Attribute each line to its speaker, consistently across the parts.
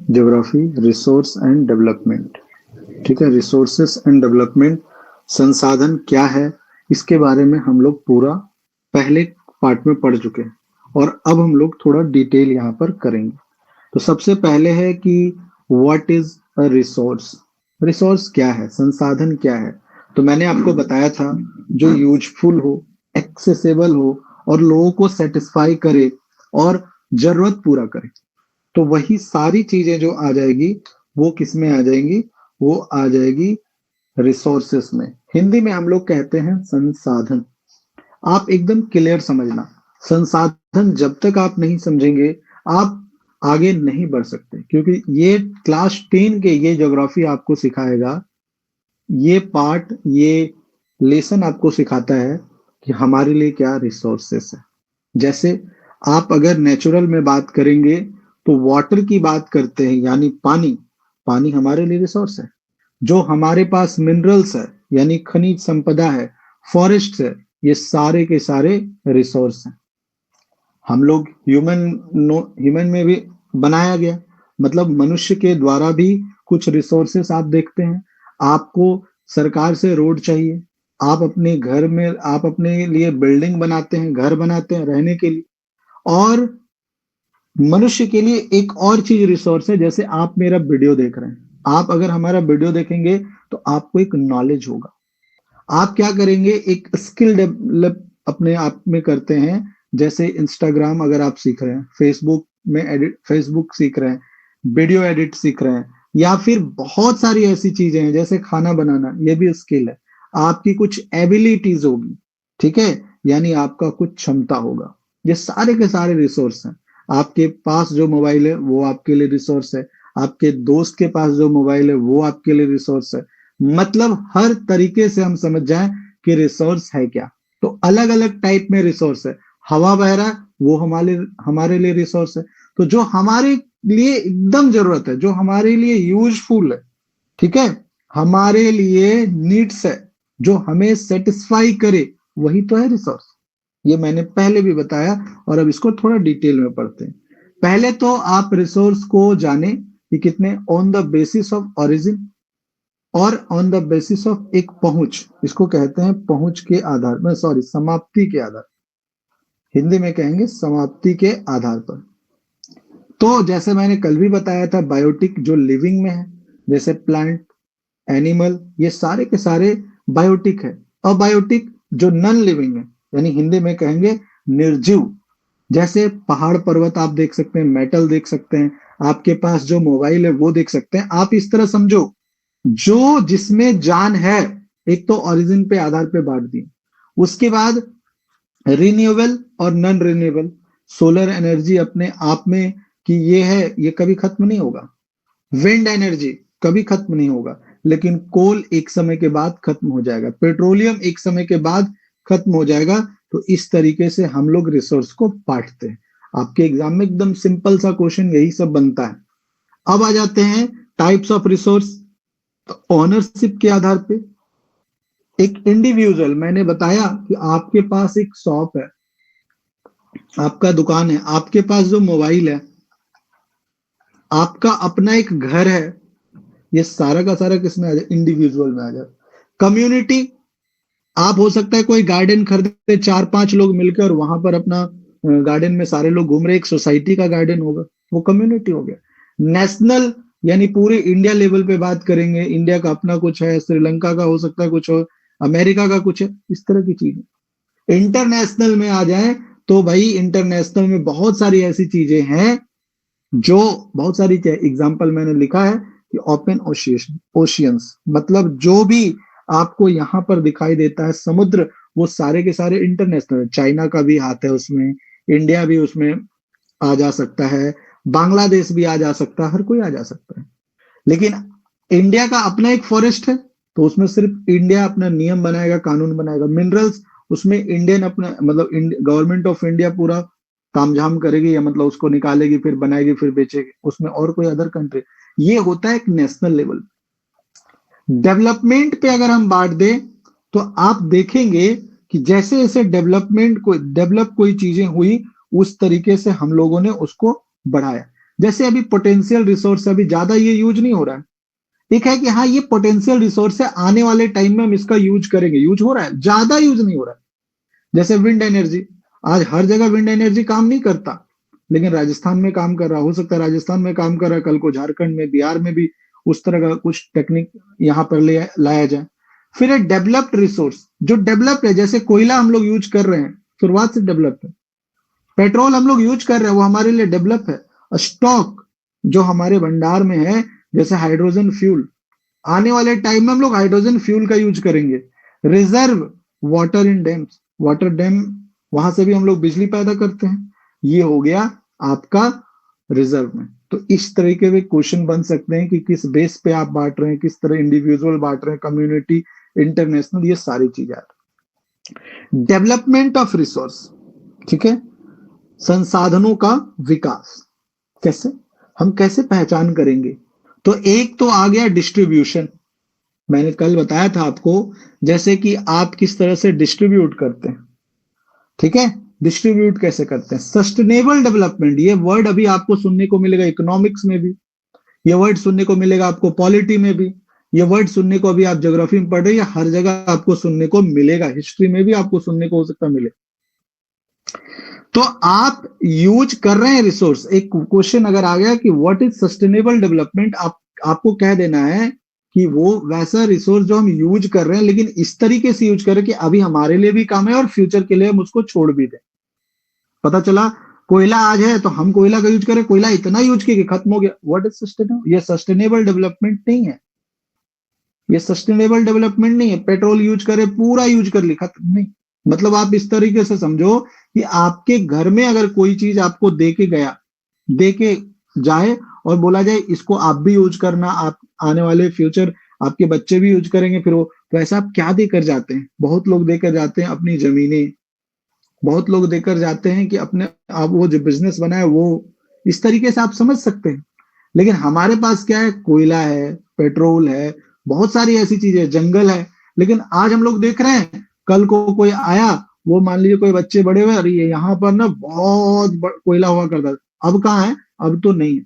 Speaker 1: Geography, resource and development. ठीक है, resources and development, संसाधन क्या है, इसके बारे में हम लोग पूरा पहले पार्ट में पढ़ चुके हैं और अब हम लोग थोड़ा डिटेल यहाँ पर करेंगे। तो सबसे पहले है कि what is a resource. Resource क्या है, संसाधन क्या है। तो मैंने आपको बताया था, जो यूजफुल हो, एक्सेसिबल हो और लोगों को सेटिस्फाई करे और जरूरत पूरा करे। तो वही सारी चीजें जो आ जाएगी वो किस में आ जाएंगी, वो आ जाएगी रिसोर्सेस में। हिंदी में हम लोग कहते हैं संसाधन। आप एकदम क्लियर समझना, संसाधन जब तक आप नहीं समझेंगे आप आगे नहीं बढ़ सकते, क्योंकि ये क्लास 10 के ये ज्योग्राफी आपको सिखाएगा, ये पार्ट, ये लेसन आपको सिखाता है कि हमारे लिए क्या रिसोर्सेस है। जैसे आप अगर नेचुरल में बात करेंगे तो वाटर की बात करते हैं, यानी पानी। पानी हमारे लिए रिसोर्स है। जो हमारे पास मिनरल्स है, यानी खनिज संपदा है, फॉरेस्ट है, ये सारे के सारे रिसोर्स हैं। हम लोग ह्यूमन में भी बनाया गया, मतलब मनुष्य के द्वारा भी कुछ रिसोर्सेस आप देखते हैं। आपको सरकार से रोड चाहिए, आप अपने घर में आप अपने लिए बिल्डिंग बनाते हैं, घर बनाते हैं रहने के लिए। और मनुष्य के लिए एक और चीज रिसोर्स है, जैसे आप मेरा वीडियो देख रहे हैं, आप अगर हमारा वीडियो देखेंगे तो आपको एक नॉलेज होगा। आप क्या करेंगे, एक स्किल डेवलप अपने आप में करते हैं। जैसे इंस्टाग्राम अगर आप सीख रहे हैं, फेसबुक सीख रहे हैं, वीडियो एडिट सीख रहे हैं, या फिर बहुत सारी ऐसी चीजें हैं जैसे खाना बनाना, ये भी स्किल है। आपकी कुछ एबिलिटीज होगी, ठीक है, यानी आपका कुछ क्षमता होगा। ये सारे के सारे रिसोर्स हैं। आपके पास जो मोबाइल है वो आपके लिए रिसोर्स है, आपके दोस्त के पास जो मोबाइल है वो आपके लिए रिसोर्स है। मतलब हर तरीके से हम समझ जाएं कि रिसोर्स है क्या। तो अलग अलग टाइप में रिसोर्स है। हवा बह रहा है, वो हमारे हमारे लिए रिसोर्स है। तो जो हमारे लिए एकदम जरूरत है, जो हमारे लिए यूजफुल है, ठीक है, हमारे लिए नीड्स है, जो हमें सेटिस्फाई करे, वही तो है रिसोर्स। ये मैंने पहले भी बताया और अब इसको थोड़ा डिटेल में पढ़ते हैं। पहले तो आप रिसोर्स को जाने कि कितने, on the basis of origin और ऑन द बेसिस ऑफ एक पहुंच, इसको कहते हैं पहुंच के आधार में, सॉरी समाप्ति के आधार, हिंदी में कहेंगे समाप्ति के आधार पर। तो जैसे मैंने कल भी बताया था, बायोटिक जो लिविंग में है, जैसे प्लांट, एनिमल, ये सारे के सारे बायोटिक है। अबायोटिक जो नॉन लिविंग है, यानी हिंदी में कहेंगे निर्जीव। जैसे पहाड़ पर्वत आप देख सकते हैं, मेटल देख सकते हैं, आपके पास जो मोबाइल है वो देख सकते हैं। आप इस तरह समझो, जो जिसमें जान है, एक तो ओरिजिन पे आधार पे बांट दिए। उसके बाद रिन्यूएबल और नॉन रिन्यूएबल, सोलर एनर्जी अपने आप में कि ये है, ये कभी खत्म नहीं होगा। विंड एनर्जी कभी खत्म नहीं होगा, लेकिन कोल एक समय के बाद खत्म हो जाएगा, पेट्रोलियम एक समय के बाद खत्म हो जाएगा। तो इस तरीके से हम लोग रिसोर्स को बांटते हैं। आपके एग्जाम में एकदम सिंपल सा क्वेश्चन यही सब बनता है। अब आ जाते हैं टाइप्स ऑफ रिसोर्स। ओनरशिप के आधार पे एक इंडिविजुअल, मैंने बताया कि आपके पास एक शॉप है, आपका दुकान है, आपके पास जो मोबाइल है, आपका अपना एक घर है, ये सारा का सारा किस में आ जाए, इंडिविजुअल में आ जाए। कम्युनिटी, आप हो सकता है कोई गार्डन खरीदे, 4-5 लोग मिलकर और वहां पर अपना गार्डन में सारे लोग घूम रहे, एक सोसाइटी का गार्डन होगा, वो कम्युनिटी हो गया। नेशनल, यानी पूरे इंडिया लेवल पे बात करेंगे, इंडिया का अपना कुछ है, श्रीलंका का हो सकता है कुछ हो, अमेरिका का कुछ है, इस तरह की चीजें। इंटरनेशनल में आ जाए तो भाई इंटरनेशनल में बहुत सारी ऐसी चीजें हैं, जो बहुत सारी एग्जांपल मैंने लिखा है कि ओपन ओशियंस, मतलब जो भी आपको यहाँ पर दिखाई देता है समुद्र, वो सारे के सारे इंटरनेशनल है। चाइना का भी हाथ है उसमें, इंडिया भी उसमें आ जा सकता है, बांग्लादेश भी आ जा सकता है, हर कोई आ जा सकता है। लेकिन इंडिया का अपना एक फॉरेस्ट है, तो उसमें सिर्फ इंडिया अपना नियम बनाएगा, कानून बनाएगा। मिनरल्स, उसमें इंडियन अपना, मतलब गवर्नमेंट ऑफ इंडिया पूरा तामझाम करेगी, या मतलब उसको निकालेगी, फिर बनाएगी, फिर बेचेगी, उसमें और कोई अदर कंट्री। ये होता है एक नेशनल लेवल। डेवलपमेंट पे अगर हम बांट दें तो आप देखेंगे कि जैसे जैसे डेवलप कोई चीजें हुई, उस तरीके से हम लोगों ने उसको बढ़ाया। जैसे अभी पोटेंशियल रिसोर्स अभी ज्यादा ये यूज नहीं हो रहा है। एक है कि हाँ ये पोटेंशियल रिसोर्स है, आने वाले टाइम में हम इसका यूज करेंगे, यूज हो रहा है, ज्यादा यूज नहीं हो रहा है। जैसे विंड एनर्जी, आज हर जगह विंड एनर्जी काम नहीं करता, लेकिन राजस्थान में काम कर रहा, हो सकता है राजस्थान में काम कर रहा है, कल को झारखंड में, बिहार में भी उस तरह का कुछ टेक्निक यहाँ पर ले लाया जाए। फिर है डेवलप्ड रिसोर्स, जो डेवलप्ड है, जैसे कोयला हम लोग यूज कर रहे हैं, शुरुआत से डेवलप्ड है। पेट्रोल हम लोग यूज कर रहे हैं, वो हमारे लिए डेवलप है। स्टॉक जो हमारे भंडार में है, जैसे हाइड्रोजन फ्यूल, आने वाले टाइम में हम लोग हाइड्रोजन फ्यूल का यूज करेंगे। Reserve water in dams, water dam, वहां से भी हम लोग बिजली पैदा करते हैं, ये हो गया आपका रिजर्व में। तो इस तरीके के क्वेश्चन बन सकते हैं कि किस बेस पे आप बांट रहे हैं, किस तरह इंडिविजुअल बांट रहे हैं, कम्युनिटी, इंटरनेशनल, ये सारी चीजें आती हैं। डेवलपमेंट ऑफ रिसोर्स, ठीक है, संसाधनों का विकास कैसे, हम कैसे पहचान करेंगे? तो एक तो आ गया डिस्ट्रीब्यूशन, मैंने कल बताया था आपको, जैसे कि आप किस तरह से डिस्ट्रीब्यूट करते हैं, ठीक है, डिस्ट्रीब्यूट कैसे करते हैं। सस्टेनेबल डेवलपमेंट, ये वर्ड अभी आपको सुनने को मिलेगा इकोनॉमिक्स में भी, ये वर्ड सुनने को मिलेगा आपको पॉलिटी में भी, ये वर्ड सुनने को अभी आप ज्योग्राफी में पढ़ रहे हैं, हर जगह आपको सुनने को मिलेगा, हिस्ट्री में भी आपको सुनने को हो सकता मिले। तो आप यूज कर रहे हैं रिसोर्स, एक क्वेश्चन अगर आ गया कि व्हाट इज सस्टेनेबल डेवलपमेंट, आपको कह देना है कि वो वैसा रिसोर्स जो हम यूज कर रहे हैं, लेकिन इस तरीके से यूज करें कि अभी हमारे लिए भी काम है और फ्यूचर के लिए हम उसको छोड़ भी दें। पता चला कोयला आज है तो हम कोयला का यूज करें, कोयला इतना यूज किया कि खत्म हो गया, व्हाट इज सस्टेनेबल, ये सस्टेनेबल डेवलपमेंट नहीं है, ये सस्टेनेबल डेवलपमेंट नहीं है। पेट्रोल यूज करे, पूरा यूज कर ली, खत्म नहीं। मतलब आप इस तरीके से समझो कि आपके घर में अगर कोई चीज आपको दे के गया, दे के जाए और बोला जाए इसको आप भी यूज करना, आप आने वाले फ्यूचर आपके बच्चे भी यूज करेंगे, फिर वो, तो ऐसा आप क्या देकर जाते हैं? बहुत लोग देकर जाते हैं अपनी जमीनें, बहुत लोग देकर जाते हैं कि अपने आप वो जो बिजनेस बना है वो, इस तरीके से आप समझ सकते हैं। लेकिन हमारे पास क्या है, कोयला है, पेट्रोल है, बहुत सारी ऐसी चीजें, जंगल है, लेकिन आज हम लोग देख रहे हैं, कल को कोई आया, वो मान लीजिए कोई बच्चे बड़े हुए, अरे यहाँ पर ना बहुत कोयला हुआ करता था, अब कहाँ है, अब तो नहीं है।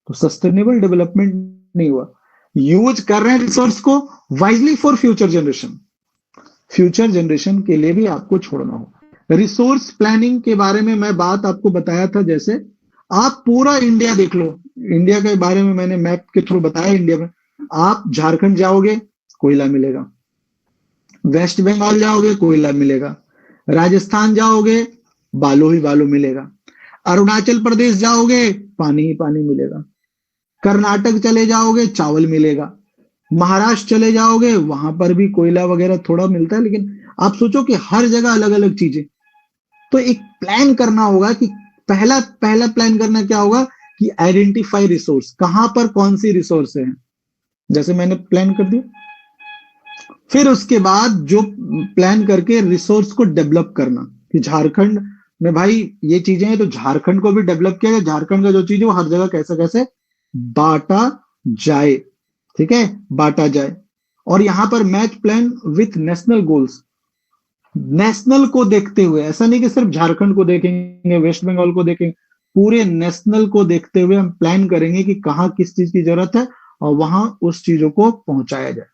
Speaker 1: तो सस्टेनेबल डेवलपमेंट नहीं हुआ। यूज कर रहे हैं रिसोर्स को wisely for future generation, future generation के लिए भी आपको छोड़ना होगा। रिसोर्स प्लानिंग के बारे में मैं बात आपको बताया था, जैसे आप पूरा इंडिया देख लो, इंडिया के बारे में मैंने मैप के थ्रू बताया। इंडिया में आप झारखंड जाओगे कोयला मिलेगा, वेस्ट बंगाल जाओगे कोयला मिलेगा, राजस्थान जाओगे बालू ही बालू मिलेगा, अरुणाचल प्रदेश जाओगे पानी ही पानी मिलेगा, कर्नाटक चले जाओगे चावल मिलेगा, महाराष्ट्र चले जाओगे वहां पर भी कोयला वगैरह थोड़ा मिलता है, लेकिन आप सोचो कि हर जगह अलग अलग चीजें। तो एक प्लान करना होगा कि पहला पहला प्लान करना क्या होगा कि आइडेंटिफाई रिसोर्स, कहां पर कौन सी रिसोर्स है, जैसे मैंने प्लान कर दिया। फिर उसके बाद जो प्लान करके रिसोर्स को डेवलप करना कि झारखंड में भाई ये चीजें हैं, तो झारखंड को भी डेवलप किया जाए, झारखंड का जो चीज है वो हर जगह कैसे कैसे बांटा जाए, ठीक है, बांटा जाए। और यहां पर match plan with national goals, national को देखते हुए, ऐसा नहीं कि सिर्फ झारखंड को देखेंगे, वेस्ट बंगाल को देखेंगे, पूरे नेशनल को देखते हुए हम प्लान करेंगे कि कहाँ किस चीज की जरूरत है और वहां उस चीजों को पहुंचाया जाए।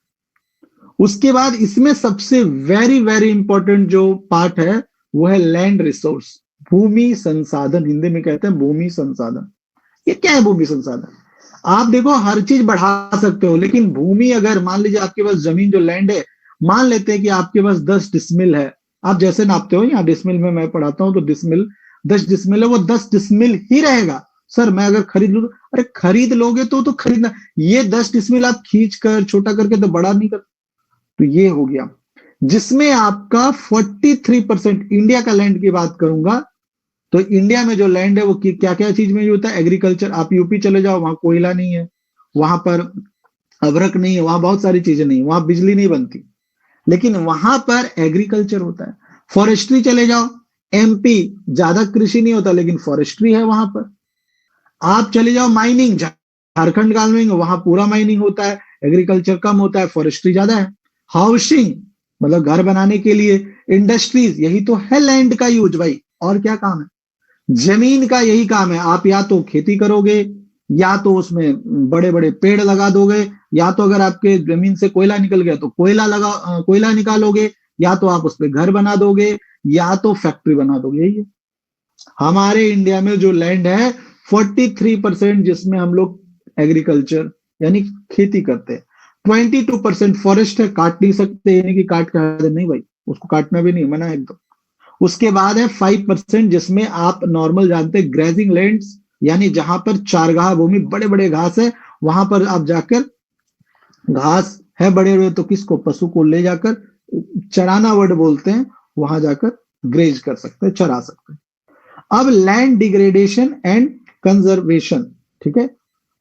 Speaker 1: उसके बाद इसमें सबसे वेरी वेरी इंपॉर्टेंट जो पार्ट है वो है लैंड रिसोर्स, भूमि संसाधन, हिंदी में कहते हैं भूमि संसाधन। ये क्या है भूमि संसाधन? आप देखो हर चीज बढ़ा सकते हो, लेकिन भूमि, अगर मान लीजिए आपके पास जमीन जो लैंड है, मान लेते हैं कि आपके पास 10 डिसमिल है, आप जैसे नापते हो, यहाँ डिसमिल में मैं पढ़ाता हूं तो डिसमिल 10 डिसमिल है, वो 10 डिसमिल ही रहेगा। सर मैं अगर खरीद लूं, अरे खरीद लोगे तो खरीदना, ये 10 डिसमिल आप खींच कर छोटा करके तो बड़ा नहीं कर। तो ये हो गया, जिसमें आपका 43% इंडिया का लैंड की बात करूंगा तो इंडिया में जो लैंड है वो क्या क्या चीज में होता है, एग्रीकल्चर। आप यूपी चले जाओ, वहां कोयला नहीं है, वहां पर अभ्रक नहीं है, वहां बहुत सारी चीजें नहीं, वहां बिजली नहीं बनती, लेकिन वहां पर एग्रीकल्चर होता है। फॉरेस्ट्री चले जाओ, एमपी ज्यादा कृषि नहीं होता लेकिन फॉरेस्ट्री है वहां पर। आप चले जाओ माइनिंग, झारखंड का माइनिंग, वहां पूरा माइनिंग होता है, एग्रीकल्चर कम होता है, फॉरेस्ट्री ज्यादा है। हाउसिंग मतलब घर बनाने के लिए, इंडस्ट्रीज, यही तो है लैंड का यूज भाई, और क्या काम है। जमीन का यही काम है, आप या तो खेती करोगे, या तो उसमें बड़े बड़े पेड़ लगा दोगे, या तो अगर आपके जमीन से कोयला निकल गया तो कोयला निकालोगे, या तो आप उस पर घर बना दोगे, या तो फैक्ट्री बना दोगे। यही है हमारे इंडिया में जो लैंड है 43%, जिसमें हम लोग एग्रीकल्चर यानी खेती करते हैं। 22% फॉरेस्ट है, काट नहीं सकते, यानी कि काट का नहीं भाई, उसको काटना भी नहीं, मना है एकदम। उसके बाद है 5%, जिसमें आप नॉर्मल जानते हैं ग्रेजिंग लैंड्स, यानी जहां पर चारगाह भूमि, बड़े बड़े घास है, वहां पर आप जाकर, घास है बड़े बड़े तो किसको, पशु को ले जाकर, चराना वर्ड बोलते हैं, वहां जाकर ग्रेज कर सकते हैं, चरा सकते हैं। अब लैंड डिग्रेडेशन एंड कंजर्वेशन, ठीक है।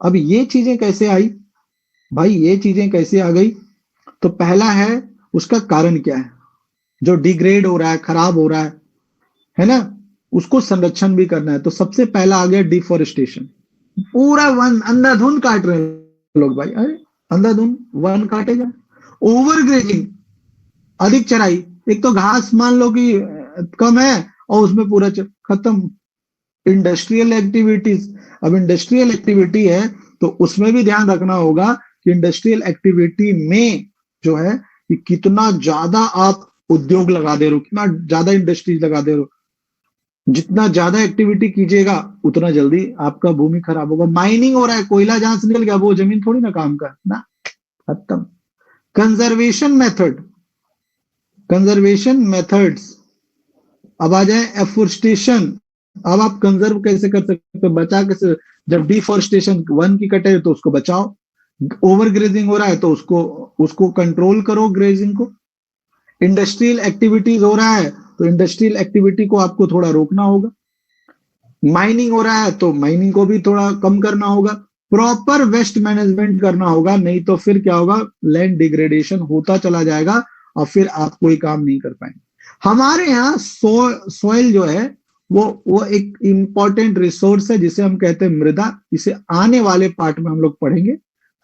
Speaker 1: अब ये चीजें कैसे आई भाई, ये चीजें कैसे आ गई? तो पहला है, उसका कारण क्या है, जो डिग्रेड हो रहा है, खराब हो रहा है ना, उसको संरक्षण भी करना है। तो सबसे पहला आ गया डिफोरेस्टेशन। पूरा वन अंधाधुंध काट रहे हैं लोग भाई, अरे अंधाधुंध वन काटेगा। ओवर ग्रेजिंग, अधिक चराई, एक तो घास मान लो कि कम है, और उसमें पूरा खत्म। इंडस्ट्रियल एक्टिविटीज, अब इंडस्ट्रियल एक्टिविटी है तो उसमें भी ध्यान रखना होगा कि इंडस्ट्रियल एक्टिविटी में जो है कि कितना ज्यादा आप उद्योग लगा दे रहे हो, कितना ज्यादा इंडस्ट्रीज लगा दे रहे हो। जितना ज्यादा एक्टिविटी कीजिएगा उतना जल्दी आपका भूमि खराब होगा। माइनिंग हो रहा है, कोयला जहां से निकल गया वो जमीन थोड़ी ना काम का ना, खत्म। कंजर्वेशन मेथड, कंजर्वेशन मेथड्स, अब आ जाए एफोरेस्टेशन। अब आप कंजर्व कैसे कर सकते हो, बचा कैसे? जब डिफोरेस्टेशन वन की कटे तो उसको बचाओ, ओवर ग्रेजिंग हो रहा है तो उसको उसको कंट्रोल करो ग्रेजिंग को। इंडस्ट्रियल एक्टिविटीज हो रहा है तो इंडस्ट्रियल एक्टिविटी को आपको थोड़ा रोकना होगा। माइनिंग हो रहा है तो माइनिंग को भी थोड़ा कम करना होगा। प्रॉपर वेस्ट मैनेजमेंट करना होगा, नहीं तो फिर क्या होगा, लैंड डिग्रेडेशन होता चला जाएगा और फिर आप कोई काम नहीं कर पाएंगे। हमारे यहाँ सॉइल जो है वो एक इंपॉर्टेंट रिसोर्स है, जिसे हम कहते हैं मृदा। इसे आने वाले पार्ट में हम लोग पढ़ेंगे।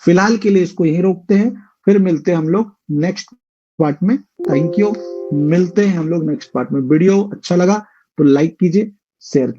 Speaker 1: फिलहाल के लिए इसको यहीं रोकते हैं, फिर मिलते हैं हम लोग नेक्स्ट पार्ट में। थैंक यू, मिलते हैं हम लोग नेक्स्ट पार्ट में। वीडियो अच्छा लगा तो लाइक कीजिए, शेयर कीजिए।